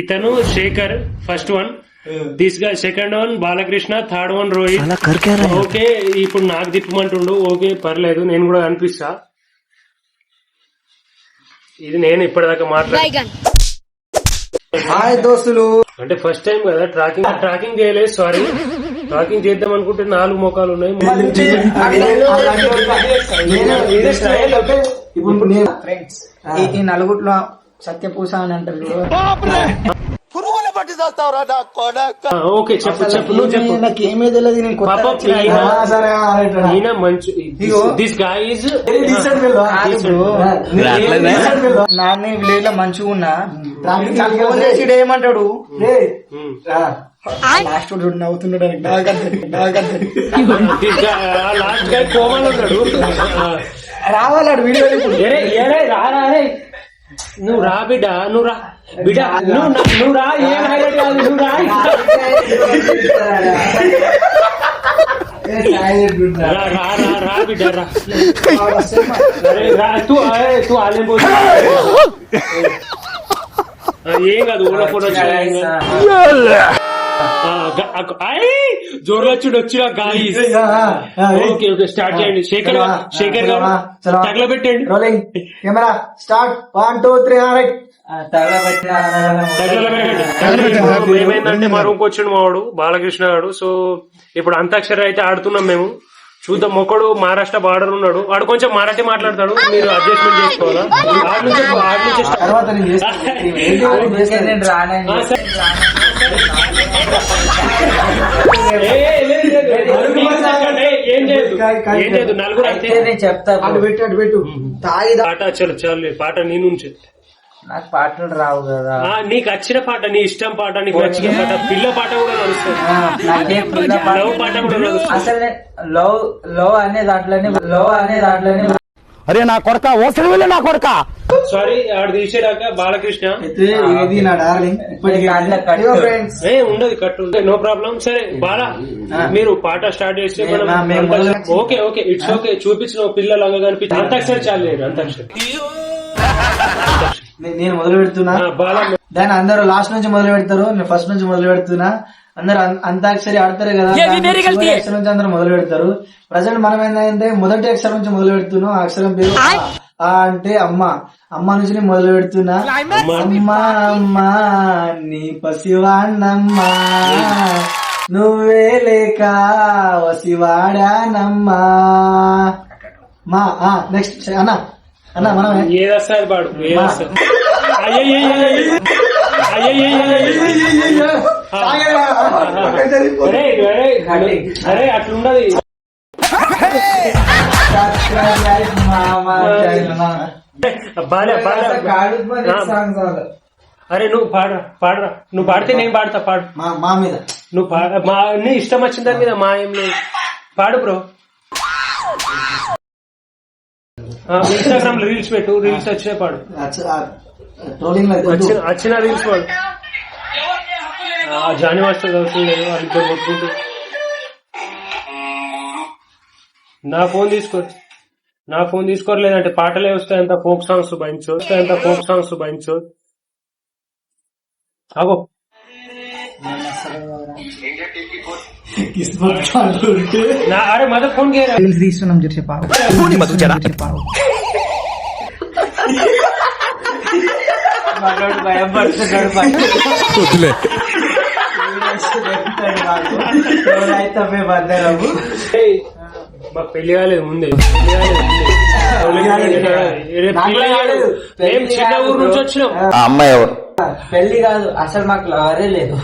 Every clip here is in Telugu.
ఇతను శేఖర్ ఫస్ట్ వన్, దిస్ గా second one Balakrishna, third one Rohit. Okay ఇప్పుడు నాకు తిప్పమంటుండు. ఓకే పర్లేదు నేను కూడా కనిపిస్తా. ఇది నేను ఇప్పటిదాకా మాట్లాడు దోస్తులు అంటే ఫస్ట్ టైం కదా ట్రాకింగ్ చేయలేదు. సారీ, ట్రాకింగ్ చేద్దాం అనుకుంటే 4 మోకాలు ఉన్నాయి. ఫ్రెండ్స్ ఈ నలుగుట్లో సత్యపూస అని అంటారు. ఓకే చెప్పు నువ్వు చెప్పు. నాకు ఏమీ తెలియదు. నేను మంచి దిస్ గాయ్ ఈజ్ నాన్న విలేజ్ లో మంచిగా ఉన్నా ఫోన్ చేసి ఏమంటాడు లాస్ట్ చూడు నవ్వుతున్నాడు. లాస్ట్ గాయ్ కోమల్ ఉన్నాడు. రావాలాడు వీడియో నువ్వు రా బిడ్డ, నువ్వు రా బిడ్డ, నువ్వు రా. ఏం హైలైట్ కాదు, నువ్వు రా. రా బిడ్డ రా. తూ ఆలయం పోతు ఏం కాదు. ఓలా ఫోటో జోర్లో వచ్చిన గాయి. ఓకే ఓకే స్టార్ట్ చేయండి. శేఖర్ గారు తగల పెట్టండి. రోలింగ్ కెమెరా స్టార్ట్ 1 2 3 ఏమైందంటే మా రూమ్కి వచ్చిండు మావాడు బాలకృష్ణ గారు. సో ఇప్పుడు అంతాక్షరి అయితే ఆడుతున్నాం మేము. చూద్దాం. ఒకడు మహారాష్ట్ర బార్డర్ ఉన్నాడు, వాడు కొంచెం మరాఠీ మాట్లాడతాడు, మీరు అడ్జస్ట్మెంట్ చేసుకోవాలా. ఏం లేదు నలుగురు అయితే చెప్తాను. పెట్టు పాట చలు పాట నీ నుంచి. నాకు పాటలు రావు కదా. నీకు వచ్చిన పాట, నీ ఇష్టం పాట, నీకు నచ్చిన పాట, పిల్ల పాట కూడా నడుస్తుంది. లవ్ పాట కూడా నడుస్తుంది. అసలు లవ్ అనే దాంట్లోనే అరే నా కొడక ఓసరి వెళ్ళి నా కొడక. సారీ ఆడు తీసేదాకా బాలకృష్ణ ఉండదు కట్టు, నో ప్రాబ్లం. సరే బాలా మీరు పాట స్టార్ట్ చేస్తే ఓకే ఓకే ఇట్స్ ఓకే. చూపించిన పిల్లలంగా కనిపించి అంతాక్షరి చాలేదు. అంతాక్షరి నేను మొదలు పెడుతున్నా. దాన్ని అందరూ లాస్ట్ నుంచి మొదలు పెడతారు, నేను ఫస్ట్ నుంచి మొదలు పెడుతున్నా. అందరు అంతాక్షరి ఆడతారు కదా, అక్షరం నుంచి అందరూ మొదలు పెడతారు. ప్రజెంట్ మనం ఏంటంటే మొదటి అక్షరం నుంచి మొదలు పెడుతున్నాం. ఆ అక్షరం పేరు ఆ అంటే అమ్మ. అమ్మ నుంచి నేను మొదలు పెడుతున్నా. అమ్మా అమ్మా నీ పసివాణమ్మా, నువ్వే లేక వసివాడానమ్మా. మా నెక్స్ట్ అన్న మనం ఏదొస్తుంది పాడు. అరే అట్లుండదు. అరే నువ్వు పాడరా. నువ్వు పాడితే నేను పాడతా. పాడు మా మీద. నువ్వు నీ ఇష్టం వచ్చిన దాని మీద మా ఏం లేదు. పాడు బ్రో. ఇన్స్టాగ్రామ్ లో రీల్స్ పెట్టు, రీల్స్ వచ్చినా పాడు. వచ్చిన రీల్స్ పాడు. జానీ మాస్టర్ అవుతుంది అది కొట్టుకుంటూ. నా ఫోన్ తీసుకోలేదంటే పాటలే వస్తాయి. అంత ఫోక్ సాంగ్స్ భయించు. అగో అరే మదర్ ఫోన్ తీస్తున్నాం మాకు పెళ్లి కాలేదు ముందే. చిన్న ఊరు నుంచి వచ్చినాం. అమ్మాయి ఎవరు? పెళ్లి కాదు, అసలు మాకు లవరే లేదు.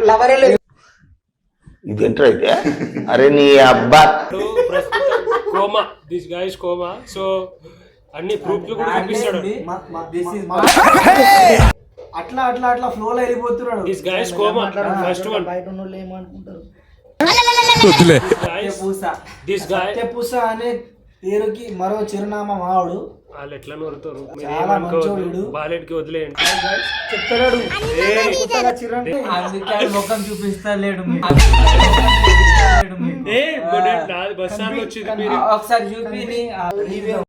లవరే లేదు. ఇదేంటో అయితే. అరే నీ అబ్బా coma, this guy is coma. So అన్ని ప్రూఫ్లు కూడా చూపిస్తాడు. అట్లా ఫ్లో లో వెళ్ళిపోతున్నాడు. This guy is coma first one. బయట ఉన్నోళ్ళు ఏమనుకుంటారు? సత్యపూస అనే పేరుకి మరో చిరునామా మావాడు. వాళ్ళు ఎట్లా నోరుతారు, బాలెడ్కి వదిలేయండి చెప్తాడు. అందుకే ముఖం చూపిస్తా లేడు. బస్ స్టాండ్ వచ్చింది, ఒకసారి చూపి